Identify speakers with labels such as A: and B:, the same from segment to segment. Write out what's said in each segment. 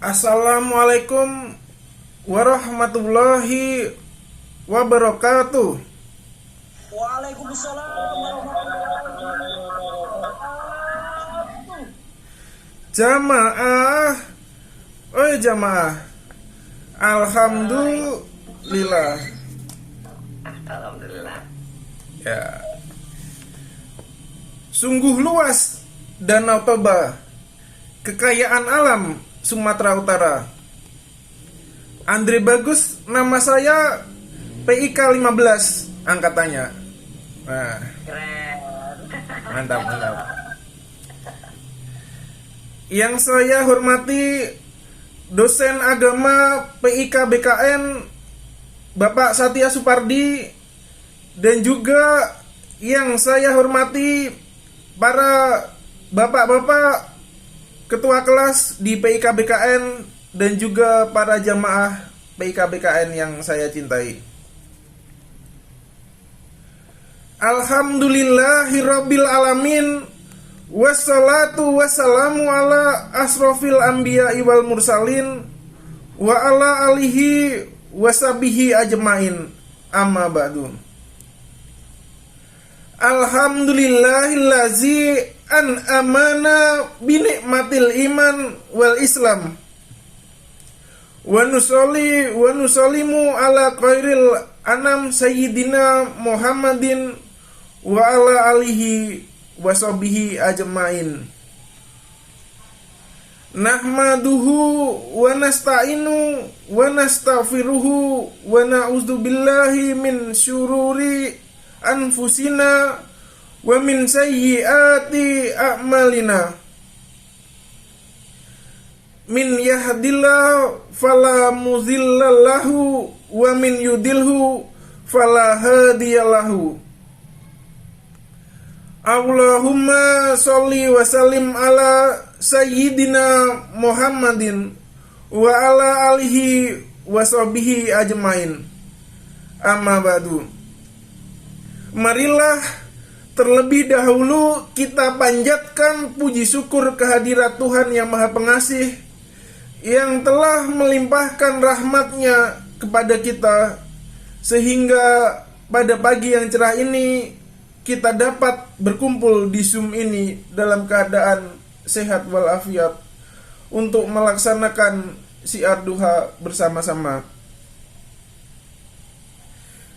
A: Assalamualaikum warahmatullahi wabarakatuh.
B: Waalaikumsalam warahmatullahi wabarakatuh.
A: Jamaah, oi jamaah. Alhamdulillah.
B: Alhamdulillah.
A: Ya. Sungguh luas Danau Toba, kekayaan alam Sumatera Utara. Andre Bagus, nama saya PIK 15 angkatannya. Nah,
B: Keren.
A: mantap. Yang saya hormati dosen agama PIK BKN Bapak Satya Supardi, dan juga yang saya hormati para bapak-bapak ketua kelas di PIK BKN dan juga para jamaah PIK BKN yang saya cintai. Alhamdulillahirabbil alamin, wassalatu wassalamu ala asrofil anbiya'i wal mursalin wa ala alihi wasabihi ajmain, amma ba'du. Alhamdulillahillazi an amana binikmatil iman wal islam wa nusallimu ala khairil anam sayyidina Muhammadin wa ala alihi wasabihi ajmain. Nahmaduhu wa nasta'inu wa nastaghfiruhu wa na'udzubillahi min syururi anfusina wa min sayyiati a'malina. Min yahdillahu fala mudhillalahu wa min yudilhu fala hadiyalahu. Allahumma sholli wa sallim ala sayyidina Muhammadin wa ala alihi wa sahbihi ajmain, amma ba'du. Marilah terlebih dahulu kita panjatkan puji syukur kehadirat Tuhan yang Maha Pengasih, yang telah melimpahkan rahmat-Nya kepada kita, sehingga pada pagi yang cerah ini kita dapat berkumpul di Zoom ini dalam keadaan sehat walafiat untuk melaksanakan syiar duha bersama-sama.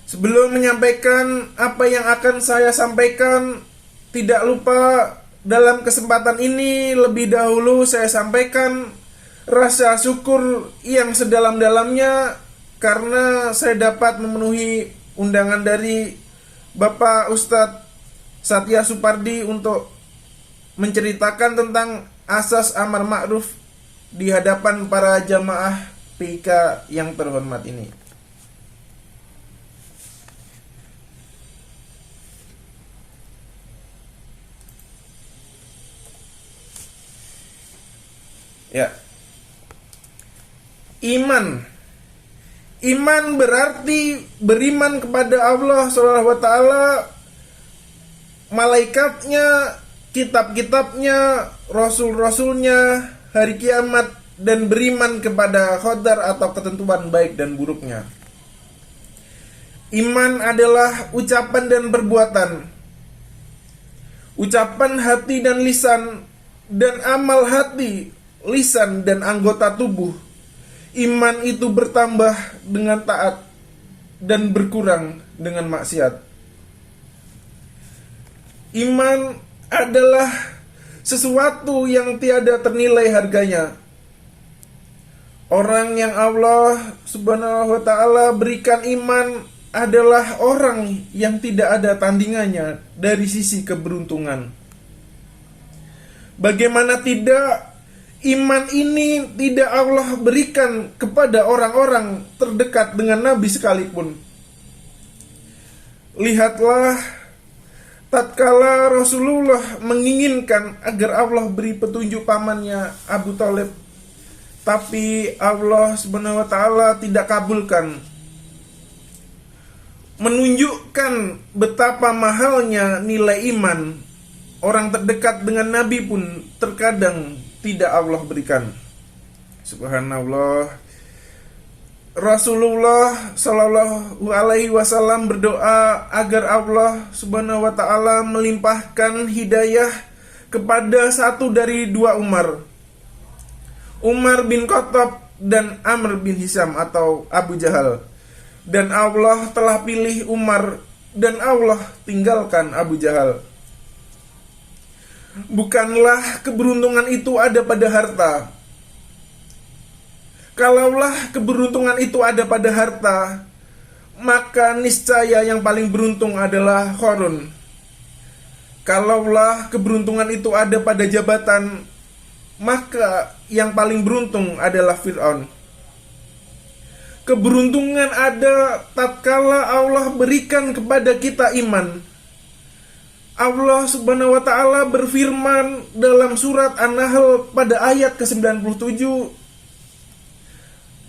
A: Sebelum menyampaikan apa yang akan saya sampaikan, tidak lupa dalam kesempatan ini lebih dahulu saya sampaikan rasa syukur yang sedalam-dalamnya karena saya dapat memenuhi undangan dari Bapak Ustadz Satya Supardi untuk menceritakan tentang asas amar ma'ruf di hadapan para jamaah PIK yang terhormat ini. Ya. Iman berarti beriman kepada Allah Subhanahu wa taala, malaikatnya, kitab-kitabnya, rasul-rasulnya, hari kiamat, dan beriman kepada qadar atau ketentuan baik dan buruknya. Iman adalah ucapan dan perbuatan, ucapan hati dan lisan, dan amal hati, lisan, dan anggota tubuh. Iman itu bertambah dengan taat dan berkurang dengan maksiat. Iman adalah sesuatu yang tiada ternilai harganya. Orang yang Allah Subhanahu wa taala berikan iman adalah orang yang tidak ada tandingannya dari sisi keberuntungan. Bagaimana tidak, iman ini tidak Allah berikan kepada orang-orang terdekat dengan Nabi sekalipun. Lihatlah, tatkala Rasulullah menginginkan agar Allah beri petunjuk pamannya Abu Thalib, tapi Allah Subhanahu wa taala tidak kabulkan. Menunjukkan betapa mahalnya nilai iman. Orang terdekat dengan Nabi pun terkadang tidak Allah berikan. Subhanallah. Rasulullah Shallallahu Alaihi Wasallam berdoa agar Allah Subhanahu Wa Taala melimpahkan hidayah kepada satu dari dua Umar bin Khattab dan Amr bin Hisham atau Abu Jahal. Dan Allah telah pilih Umar dan Allah tinggalkan Abu Jahal. Bukanlah keberuntungan itu ada pada harta. Kalaulah keberuntungan itu ada pada harta, maka niscaya yang paling beruntung adalah Qarun. Kalaulah keberuntungan itu ada pada jabatan, maka yang paling beruntung adalah Fir'aun. Keberuntungan ada tatkala Allah berikan kepada kita iman. Allah Subhanahu wa Ta'ala berfirman dalam surat An-Nahl pada ayat ke-97,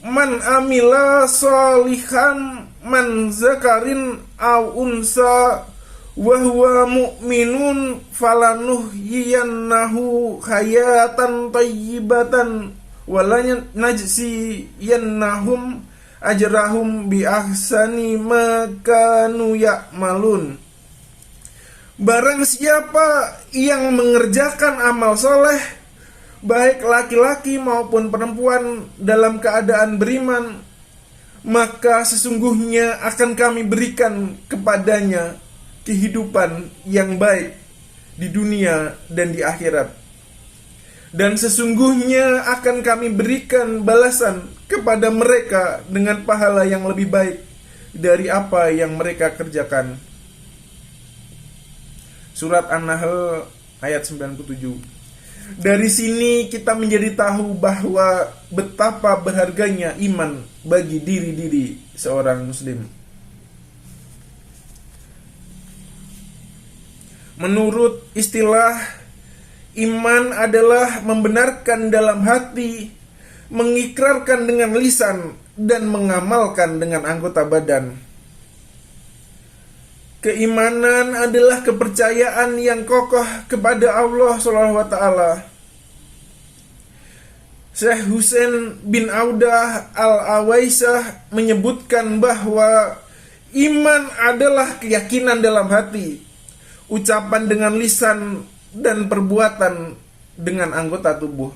A: Man amila sholihan man zakarin aw unsa wa huwa mu'minun falanuhyiyannahu hayatan thayyibatan wa la najziyannahum ajrahum bi ahsani ma kanu ya'malun. Barang siapa yang mengerjakan amal soleh, baik laki-laki maupun perempuan dalam keadaan beriman, maka sesungguhnya akan kami berikan kepadanya kehidupan yang baik di dunia dan di akhirat. Dan sesungguhnya akan kami berikan balasan kepada mereka dengan pahala yang lebih baik dari apa yang mereka kerjakan. Surat An-Nahl ayat 97. Dari sini kita menjadi tahu bahwa betapa berharganya iman bagi diri seorang muslim. Menurut istilah, iman adalah membenarkan dalam hati, mengikrarkan dengan lisan, dan mengamalkan dengan anggota badan. Keimanan adalah kepercayaan yang kokoh kepada Allah SWT. Syekh Husain bin Audah al-Awaisah menyebutkan bahwa iman adalah keyakinan dalam hati, ucapan dengan lisan, dan perbuatan dengan anggota tubuh.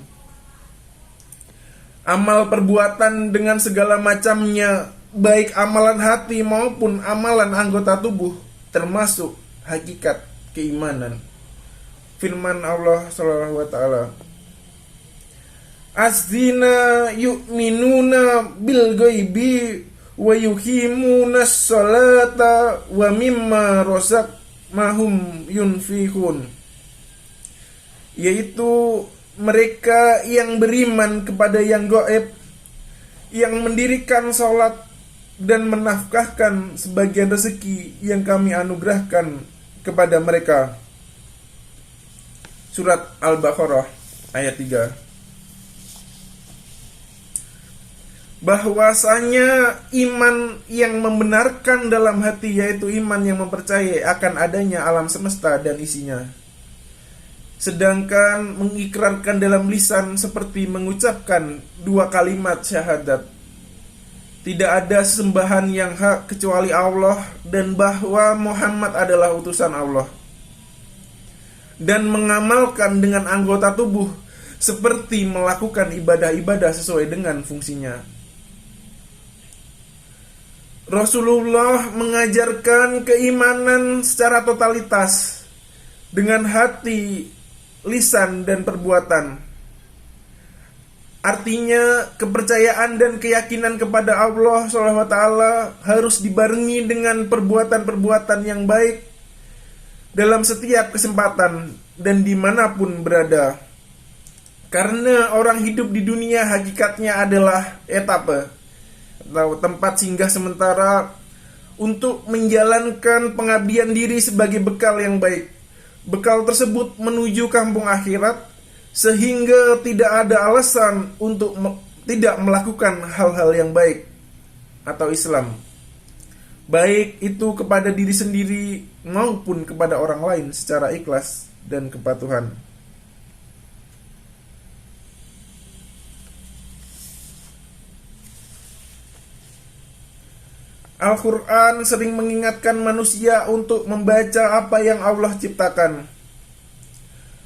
A: Amal perbuatan dengan segala macamnya, baik amalan hati maupun amalan anggota tubuh, termasuk hakikat keimanan. Firman Allah SWT, Azina yu'minuna bil ghaibi wa yuqimuna sholata wa mimma razaqnahum yunfiqun. Yaitu mereka yang beriman kepada yang gaib, yang mendirikan sholat dan menafkahkan sebagian rezeki yang kami anugerahkan kepada mereka. Surat Al-Baqarah ayat 3. Bahwasanya iman yang membenarkan dalam hati, yaitu iman yang mempercayai akan adanya alam semesta dan isinya. Sedangkan mengikrarkan dalam lisan seperti mengucapkan dua kalimat syahadat, tidak ada sesembahan yang hak kecuali Allah, dan bahwa Muhammad adalah utusan Allah. Dan mengamalkan dengan anggota tubuh seperti melakukan ibadah-ibadah sesuai dengan fungsinya. Rasulullah mengajarkan keimanan secara totalitas dengan hati, lisan, dan perbuatan. Artinya, kepercayaan dan keyakinan kepada Allah SWT harus dibarengi dengan perbuatan-perbuatan yang baik dalam setiap kesempatan dan dimanapun berada. Karena orang hidup di dunia hakikatnya adalah etape atau tempat singgah sementara untuk menjalankan pengabdian diri sebagai bekal yang baik. Bekal tersebut menuju kampung akhirat, sehingga tidak ada alasan untuk tidak melakukan hal-hal yang baik atau Islam, baik itu kepada diri sendiri maupun kepada orang lain secara ikhlas dan kepatuhan. Al-Quran sering mengingatkan manusia untuk membaca apa yang Allah ciptakan.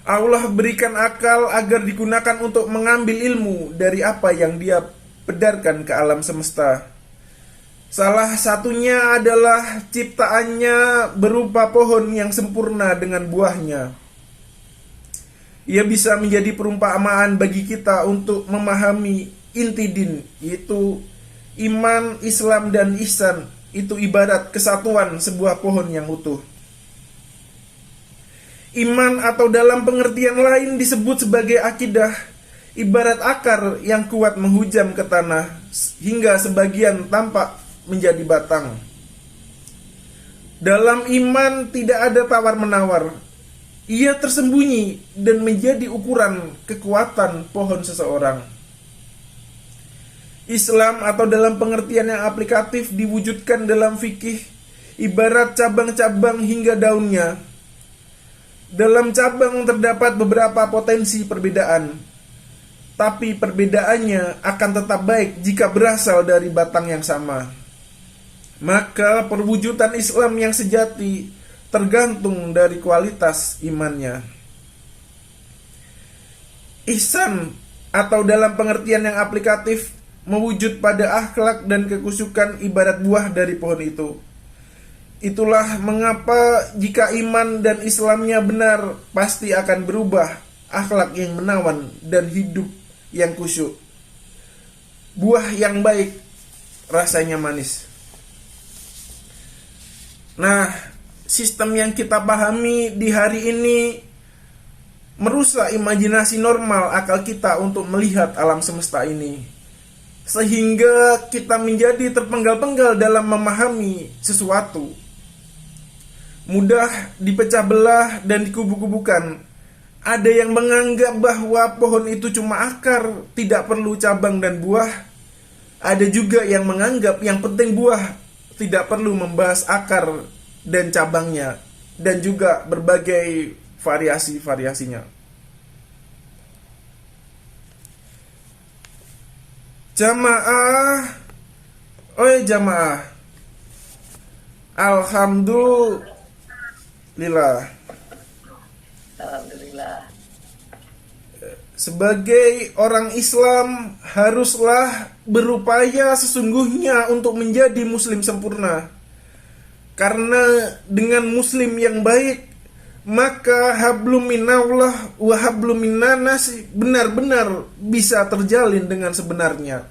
A: Allah berikan akal agar digunakan untuk mengambil ilmu dari apa yang Dia bedarkan ke alam semesta. Salah satunya adalah ciptaannya berupa pohon yang sempurna dengan buahnya. Ia bisa menjadi perumpamaan bagi kita untuk memahami inti din, yaitu iman, Islam, dan ihsan. Itu ibarat kesatuan sebuah pohon yang utuh. Iman atau dalam pengertian lain disebut sebagai akidah, ibarat akar yang kuat menghujam ke tanah hingga sebagian tampak menjadi batang. Dalam iman tidak ada tawar-menawar. Ia tersembunyi dan menjadi ukuran kekuatan pohon seseorang. Islam atau dalam pengertian yang aplikatif diwujudkan dalam fikih, ibarat cabang-cabang hingga daunnya. Dalam cabang terdapat beberapa potensi perbedaan, tapi perbedaannya akan tetap baik jika berasal dari batang yang sama. Maka perwujudan Islam yang sejati tergantung dari kualitas imannya. Ihsan atau dalam pengertian yang aplikatif mewujud pada akhlak dan kekusyukan ibarat buah dari pohon itu. Itulah mengapa jika iman dan Islamnya benar, pasti akan berubah akhlak yang menawan dan hidup yang khusyuk. Buah yang baik rasanya manis. Nah, sistem yang kita pahami di hari ini merusak imajinasi normal akal kita untuk melihat alam semesta ini, sehingga kita menjadi terpenggal-penggal dalam memahami sesuatu, mudah dipecah belah dan dikubu-kubukan. Ada yang menganggap bahwa pohon itu cuma akar, tidak perlu cabang dan buah. Ada juga yang menganggap yang penting buah, tidak perlu membahas akar dan cabangnya, dan juga berbagai variasi-variasinya. Jamaah, jamaah, alhamdulillah.
B: Alhamdulillah.
A: Sebagai orang Islam haruslah berupaya sesungguhnya untuk menjadi muslim sempurna. Karena dengan muslim yang baik, maka hablum minallah wa hablum minnanas benar-benar bisa terjalin dengan sebenarnya,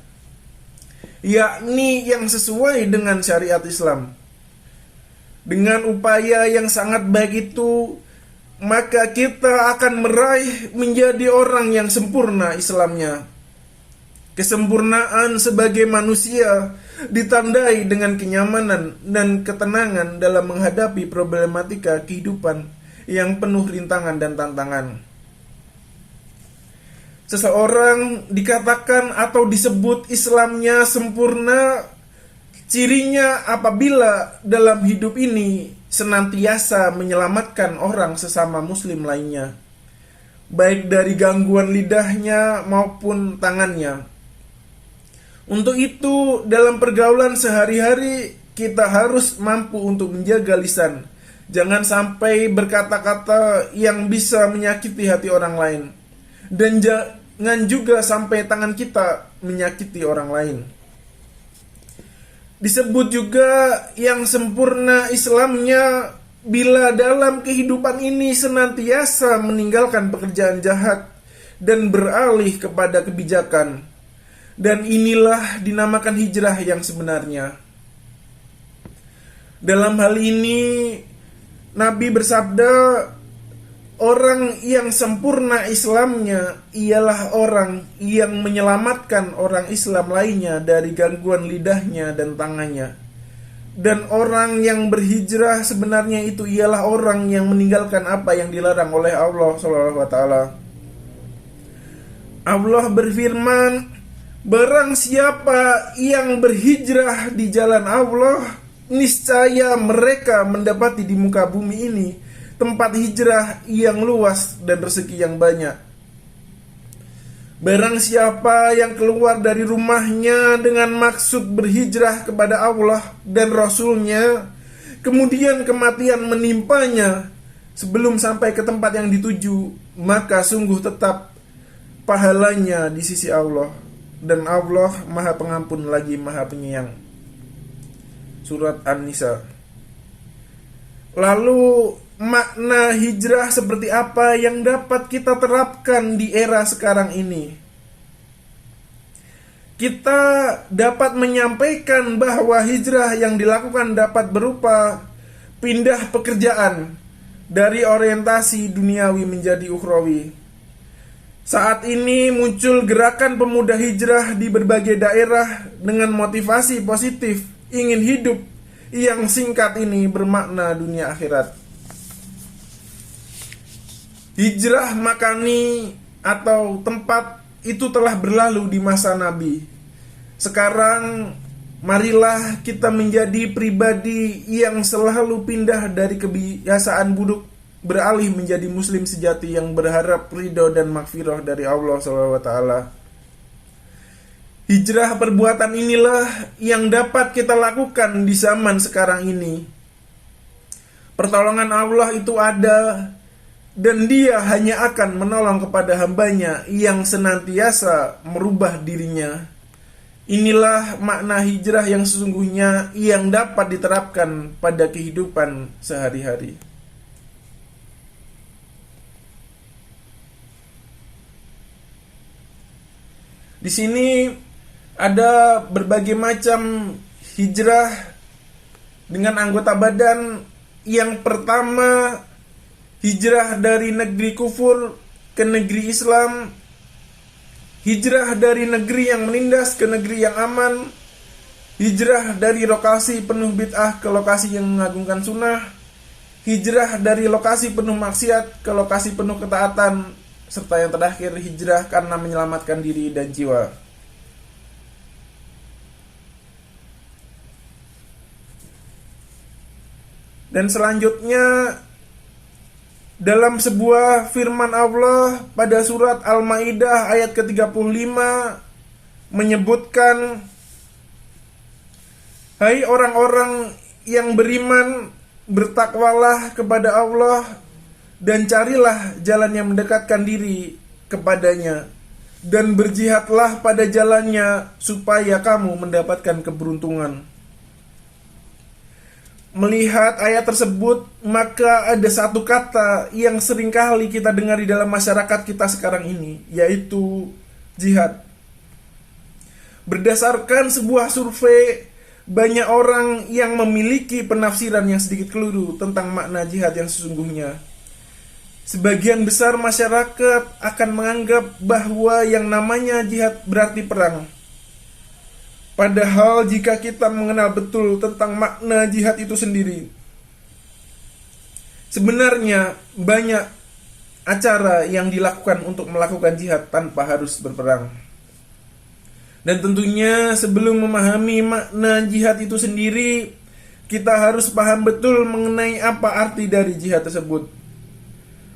A: yakni yang sesuai dengan syariat Islam. Dengan upaya yang sangat baik itu, maka kita akan meraih menjadi orang yang sempurna Islamnya. Kesempurnaan sebagai manusia ditandai dengan kenyamanan dan ketenangan dalam menghadapi problematika kehidupan yang penuh rintangan dan tantangan. Seseorang dikatakan atau disebut Islamnya sempurna, cirinya apabila dalam hidup ini senantiasa menyelamatkan orang sesama muslim lainnya, baik dari gangguan lidahnya maupun tangannya. Untuk itu, dalam pergaulan sehari-hari kita harus mampu untuk menjaga lisan. Jangan sampai berkata-kata yang bisa menyakiti hati orang lain, dan jangan juga sampai tangan kita menyakiti orang lain. Disebut juga yang sempurna Islamnya bila dalam kehidupan ini senantiasa meninggalkan pekerjaan jahat dan beralih kepada kebijakan. Dan inilah dinamakan hijrah yang sebenarnya. Dalam hal ini Nabi bersabda, orang yang sempurna Islamnya ialah orang yang menyelamatkan orang Islam lainnya dari gangguan lidahnya dan tangannya. Dan orang yang berhijrah sebenarnya itu ialah orang yang meninggalkan apa yang dilarang oleh Allah SWT. Allah berfirman, barang siapa yang berhijrah di jalan Allah, niscaya mereka mendapati di muka bumi ini tempat hijrah yang luas dan rezeki yang banyak. Barang siapa yang keluar dari rumahnya dengan maksud berhijrah kepada Allah dan Rasul-Nya, kemudian kematian menimpanya sebelum sampai ke tempat yang dituju, maka sungguh tetap pahalanya di sisi Allah, dan Allah Maha Pengampun lagi Maha Penyayang. Surat An-Nisa. Lalu makna hijrah seperti apa yang dapat kita terapkan di era sekarang ini? Kita dapat menyampaikan bahwa hijrah yang dilakukan dapat berupa pindah pekerjaan dari orientasi duniawi menjadi ukhrawi. Saat ini muncul gerakan pemuda hijrah di berbagai daerah dengan motivasi positif ingin hidup yang singkat ini bermakna dunia akhirat. Hijrah makani atau tempat itu telah berlalu di masa Nabi. Sekarang marilah kita menjadi pribadi yang selalu pindah dari kebiasaan buruk, beralih menjadi muslim sejati yang berharap ridho dan maghfirah dari Allah SWT. Hijrah perbuatan inilah yang dapat kita lakukan di zaman sekarang ini. Pertolongan Allah itu ada, dan Dia hanya akan menolong kepada hambanya yang senantiasa merubah dirinya. Inilah makna hijrah yang sesungguhnya yang dapat diterapkan pada kehidupan sehari-hari. Di sini ada berbagai macam hijrah dengan anggota badan. Yang pertama, hijrah dari negeri kufur ke negeri Islam, hijrah dari negeri yang menindas ke negeri yang aman, hijrah dari lokasi penuh bid'ah ke lokasi yang mengagungkan sunnah, hijrah dari lokasi penuh maksiat ke lokasi penuh ketaatan, serta yang terakhir hijrah karena menyelamatkan diri dan jiwa. Dan selanjutnya dalam sebuah firman Allah pada surat Al-Maidah ayat ke-35 menyebutkan, "Hai orang-orang yang beriman, bertakwalah kepada Allah dan carilah jalan yang mendekatkan diri kepadanya, dan berjihadlah pada jalannya supaya kamu mendapatkan keberuntungan." Melihat ayat tersebut, maka ada satu kata yang seringkali kita dengar di dalam masyarakat kita sekarang ini, yaitu jihad. Berdasarkan sebuah survei, banyak orang yang memiliki penafsiran yang sedikit keliru tentang makna jihad yang sesungguhnya. Sebagian besar masyarakat akan menganggap bahwa yang namanya jihad berarti perang. Padahal jika kita mengenal betul tentang makna jihad itu sendiri, sebenarnya banyak acara yang dilakukan untuk melakukan jihad tanpa harus berperang. Dan tentunya sebelum memahami makna jihad itu sendiri, kita harus paham betul mengenai apa arti dari jihad tersebut.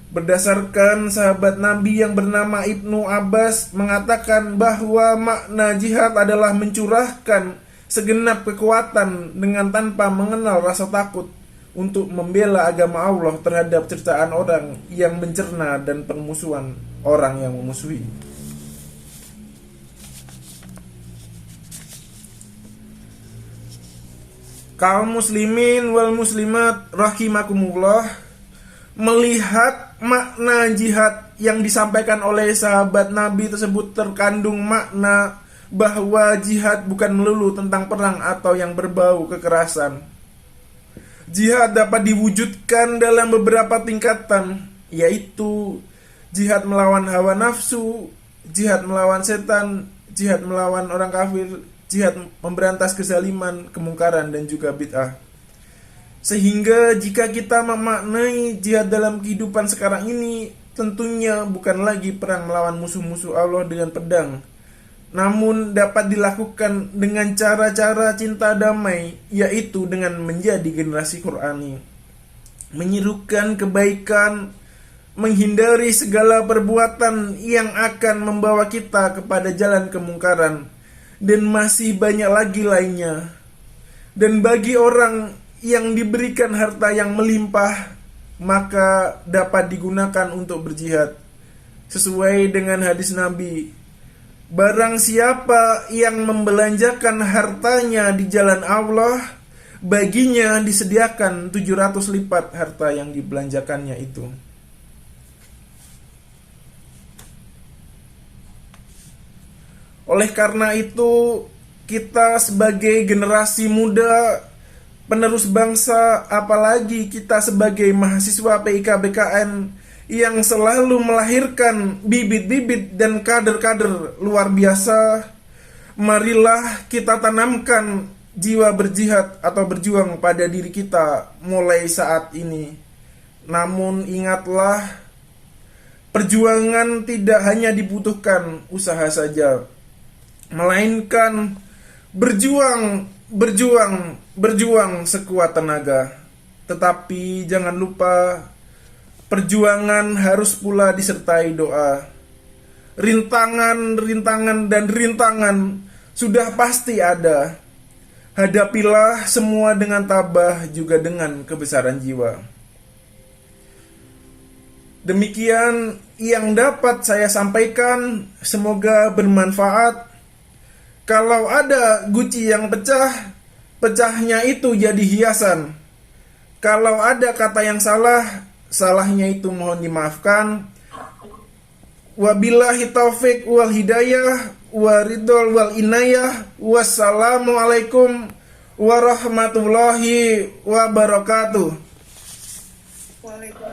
A: Berdasarkan sahabat Nabi yang bernama Ibnu Abbas mengatakan bahwa makna jihad adalah mencurahkan segenap kekuatan dengan tanpa mengenal rasa takut untuk membela agama Allah terhadap cercaan orang yang mencerna dan permusuhan orang yang memusuhi. Kaum muslimin wal muslimat rahimakumullah, melihat makna jihad yang disampaikan oleh sahabat Nabi tersebut terkandung makna bahwa jihad bukan melulu tentang perang atau yang berbau kekerasan. Jihad dapat diwujudkan dalam beberapa tingkatan, yaitu jihad melawan hawa nafsu, jihad melawan setan, jihad melawan orang kafir, jihad memberantas kezaliman, kemungkaran, dan juga bid'ah. Sehingga jika kita memaknai jihad dalam kehidupan sekarang ini, tentunya bukan lagi perang melawan musuh-musuh Allah dengan pedang, namun dapat dilakukan dengan cara-cara cinta damai, yaitu dengan menjadi generasi Qur'ani, menyerukan kebaikan, menghindari segala perbuatan yang akan membawa kita kepada jalan kemungkaran, dan masih banyak lagi lainnya. Dan bagi orang yang diberikan harta yang melimpah, maka dapat digunakan untuk berjihad. Sesuai dengan hadis Nabi, barang siapa yang membelanjakan hartanya di jalan Allah, baginya disediakan 700 lipat harta yang dibelanjakannya itu. Oleh karena itu, kita sebagai generasi muda, penerus bangsa, apalagi kita sebagai mahasiswa PIK BKN yang selalu melahirkan bibit-bibit dan kader-kader luar biasa, marilah kita tanamkan jiwa berjihad atau berjuang pada diri kita mulai saat ini. Namun ingatlah, perjuangan tidak hanya dibutuhkan usaha saja, melainkan berjuang sekuat tenaga. Tetapi jangan lupa, perjuangan harus pula disertai doa. Rintangan sudah pasti ada. Hadapilah semua dengan tabah, juga dengan kebesaran jiwa. Demikian yang dapat saya sampaikan, semoga bermanfaat. Kalau ada guci yang pecah, pecahnya itu jadi hiasan. Kalau ada kata yang salah, salahnya itu mohon dimaafkan. Wabillahi taufik wal hidayah waridol wal inayah. Wassalamualaikum warahmatullahi wabarakatuh.
B: Waalaikumsalam.